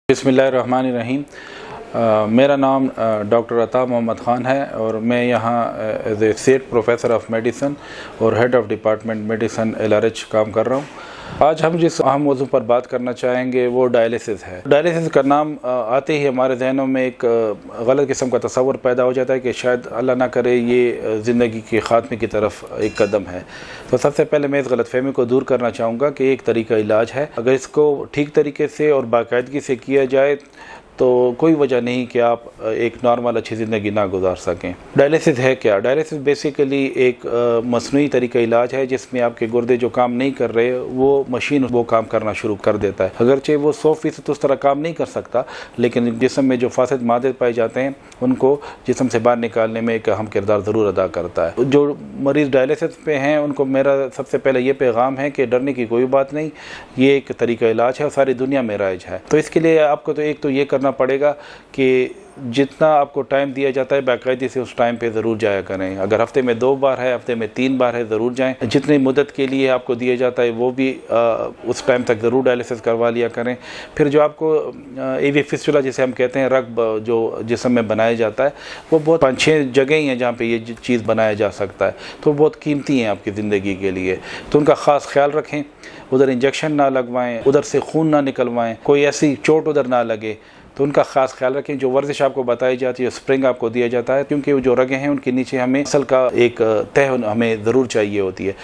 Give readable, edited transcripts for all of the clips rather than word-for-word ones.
बिस्मिल्लाहिर्रहमानिर्रहीम। मेरा नाम डॉक्टर अता मोहम्मद ख़ान है और मैं यहाँ as a set professor of medicine और head of department medicine LRH काम कर रहा हूँ। आज हम जिस अहम मौजू पर बात करना चाहेंगे वो डायलिसिस है। डायलिसिस का नाम आते ही हमारे जहनों में एक गलत किस्म का तस्वर पैदा हो जाता है कि शायद अल्लाह ना करे ये ज़िंदगी के ख़ात्मे की तरफ एक कदम है। तो सबसे पहले मैं इस गलतफहमी को दूर करना चाहूँगा कि एक तरीका इलाज है, अगर इसको ठीक तरीके से और बाकायदगी से किया जाए तो कोई वजह नहीं कि आप एक नॉर्मल अच्छी ज़िंदगी ना गुजार सकें। डायलिसिस है क्या? डायलिसिस बेसिकली एक मसनूई तरीका इलाज है जिसमें आपके गुर्दे जो काम नहीं कर रहे वो मशीन वो काम करना शुरू कर देता है। अगरचे वो 100% उस तरह काम नहीं कर सकता, लेकिन जिस्म में जो फासिद मादे पाए जाते हैं उनको जिस्म से बाहर निकालने में एक अहम किरदार ज़रूर अदा करता है। जो मरीज़ डायलिसिस पे हैं उनको मेरा सबसे पहले ये पैगाम है कि डरने की कोई बात नहीं, ये एक तरीका इलाज है और सारी दुनिया में राइज है। तो इसके लिए आपको तो एक तो ये करना पड़ेगा कि जितना आपको टाइम दिया जाता है बाकायदे से उस टाइम पे ज़रूर जाया करें। अगर हफ्ते में 2 बार है, हफ्ते में 3 बार है, ज़रूर जाएं। जितनी मुद्दत के लिए आपको दिया जाता है वो भी उस टाइम तक ज़रूर डायलिसिस करवा लिया करें। फिर जो आपको AV फिस्टुला जिसे हम कहते हैं, रग जो जिस्म में बनाया जाता है, वो बहुत 5-6 जगह ही हैं जहाँ पे ये चीज़ बनाया जा सकता है, तो बहुत कीमती हैं आपकी ज़िंदगी के लिए। तो उनका ख़ास ख्याल रखें, उधर इंजेक्शन ना लगवाएं, उधर से खून ना निकलवाएं, कोई ऐसी चोट उधर ना लगे, तो उनका ख़ास ख्याल रखें। जो वर्जिश आपको बताई जाती है, स्प्रिंग आपको दिया जाता है, क्योंकि वो जो रगें हैं उनके नीचे हमें मसल का एक तह हमें ज़रूर चाहिए होती है,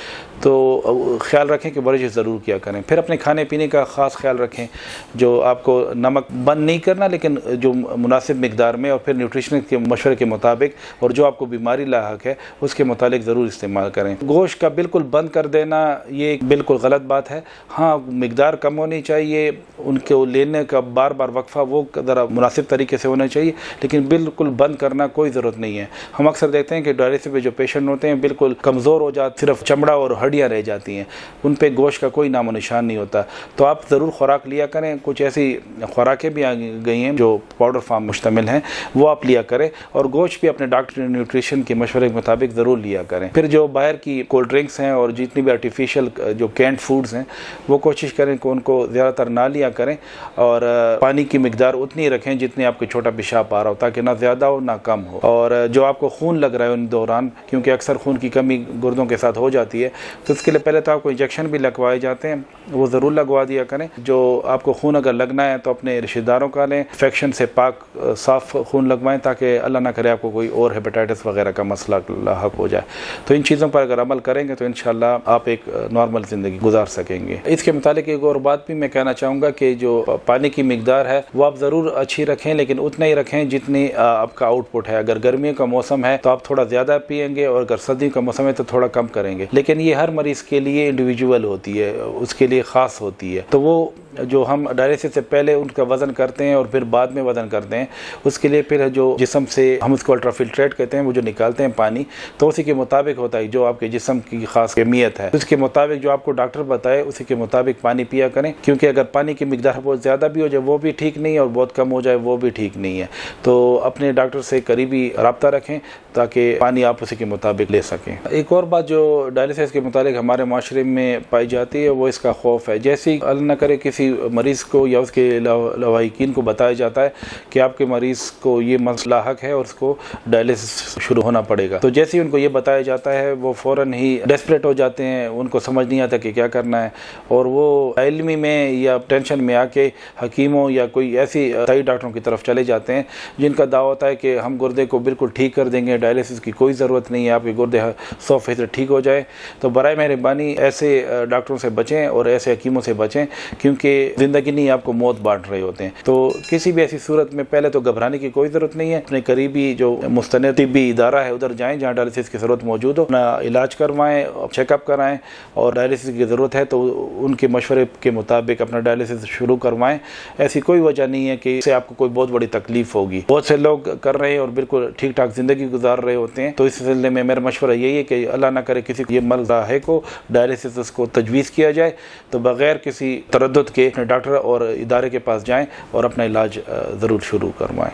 तो ख्याल रखें कि वर्जिश ज़रूर किया करें। फिर अपने खाने पीने का ख़ास ख्याल रखें, जो आपको नमक बंद नहीं करना लेकिन जो मुनासिब मकदार में, और फिर न्यूट्रिशन के मशवरे के मुताबिक और जो आपको बीमारी लाहक है उसके मुताबिक ज़रूर इस्तेमाल करें। गोश्त का बिल्कुल बंद कर देना ये एक बिल्कुल गलत बात है। हाँ, मकदार कम होनी चाहिए, उनको लेने का बार बार वक्फा वो ज़रा मुनासिब तरीके से होना चाहिए, लेकिन बिल्कुल बंद करना कोई ज़रूरत नहीं है। हम अक्सर देखते हैं कि डायलिसिस पे जो पेशेंट होते हैं बिल्कुल कमज़ोर हो जाते, सिर्फ चमड़ा और हड्डियाँ रह जाती हैं, उन पे गोश्त का कोई नामो निशान नहीं होता। तो आप ज़रूर खुराक लिया करें। कुछ ऐसी खुराकें भी आ गई हैं जो पाउडर फार्म मुश्तमिल हैं, वो आप लिया करें, और गोश्त भी अपने डॉक्टर न्यूट्रिशन के मशवरे के मुताबिक ज़रूर लिया करें। फिर जो बाहर की कोल्ड ड्रिंक्स हैं और जितनी भी आर्टिफिशियल जो कैंड फूड्स हैं वो कोशिश करें कि उनको ज़्यादातर ना लिया करें, और पानी की मकदार उतनी रखें जितनी आपके छोटा पेशाब आ रहा हो, ताकि ना ज़्यादा हो ना कम हो। और जो आपको खून लग रहा है उन दौरान, क्योंकि अक्सर खून की कमी गुर्दों के साथ हो जाती है, तो इसके लिए पहले तो आपको इंजेक्शन भी लगवाए जाते हैं, वो ज़रूर लगवा दिया करें। जो आपको खून अगर लगना है तो अपने रिश्तेदारों का लें, इन्फेक्शन से पाक साफ़ खून लगवाएं, ताकि अल्लाह ना करे आपको कोई और हेपेटाइटिस वगैरह का मसला लाहक हो जाए। तो इन चीज़ों पर अगर अमल करेंगे तो इंशाअल्लाह आप एक नॉर्मल ज़िंदगी गुजार सकेंगे। इसके मुतालिक एक और बात भी मैं कहना चाहूँगा कि जो पानी की मकदार है वो आप ज़रूर अच्छी रखें, लेकिन उतना ही रखें जितनी आपका आउटपुट है। अगर गर्मियों का मौसम है तो आप थोड़ा ज़्यादा पिएंगे, और अगर सर्दियों का मौसम है तो थोड़ा कम करेंगे। लेकिन ये हर मरीज़ के लिए इंडिविजुअल होती है, उसके लिए ख़ास होती है। तो वो जो हम डायलिसिस से पहले उनका वज़न करते हैं और फिर बाद में वज़न करते हैं, उसके लिए फिर जो जिस्म से हम उसको अल्ट्राफिल्ट्रेट कहते हैं, वो जो निकालते हैं पानी, तो उसी के मुताबिक होता है जो आपके जिस्म की ख़ास कमियत है, उसके मुताबिक जो आपको डॉक्टर बताए उसी के मुताबिक पानी पिया करें। क्योंकि अगर पानी की मकदार बहुत ज़्यादा भी हो जाए वो भी ठीक नहीं है, और बहुत कम हो जाए वो भी ठीक नहीं है। तो अपने डॉक्टर से करीबी रब्ता रखें ताकि पानी आप उसी के मुताबिक ले सकें। एक और बात जो डायलिसिस के मुताबिक हमारे माशरे में पाई जाती है वो इसका खौफ है। जैसे ही अल्लाह न करे किसी मरीज़ को या उसके लवाहिकीन को बताया जाता है कि आपके मरीज़ को ये मसला हक है और उसको डायलिसिस शुरू होना पड़ेगा, तो जैसे ही उनको ये बताया जाता है वो फ़ौरन ही डेस्परेट हो जाते हैं, उनको समझ नहीं आता कि क्या करना है, और वो इल्मी में या टेंशन में आके हकीमों या कोई ऐसी सही डॉक्टरों की तरफ चले जाते हैं जिनका दावा होता है कि हम गुर्दे को बिल्कुल ठीक कर देंगे, डायलिसिस की कोई ज़रूरत नहीं है, आपके गुर्दे 100% ठीक हो जाए। तो बराए मेहरबानी ऐसे डॉक्टरों से बचें और ऐसे हकीमों से बचें, क्योंकि ज़िंदगी नहीं आपको मौत बांट रहे होते हैं। तो किसी भी ऐसी सूरत में पहले तो घबराने की कोई ज़रूरत नहीं है। अपने करीबी जो मुस्तनद तिब्बी इदारा है उधर जाएँ जहाँ डायलिसिस की ज़रूरत मौजूद हो, अपना इलाज करवाएँ, चेकअप कराएँ, और डायलिसिस की ज़रूरत है तो उनके मशवरे के मुताबिक अपना डायलिसिस शुरू करवाएँ। ऐसी कोई वजह नहीं है कि इससे आपको कोई बहुत बड़ी तकलीफ़ होगी। बहुत से लोग कर रहे हैं और बिल्कुल ठीक ठाक ज़िंदगी गुजार रहे होते हैं। तो इस सिलसिले में मेरा मशवरा यही है कि अल्लाह ना करे किसी को ये मर्ज़ है को डायलिसिस उसको तजवीज़ किया जाए तो बग़ैर किसी तरद्दुद के डॉक्टर और इदारे के पास जाएं और अपना इलाज ज़रूर शुरू करवाएं।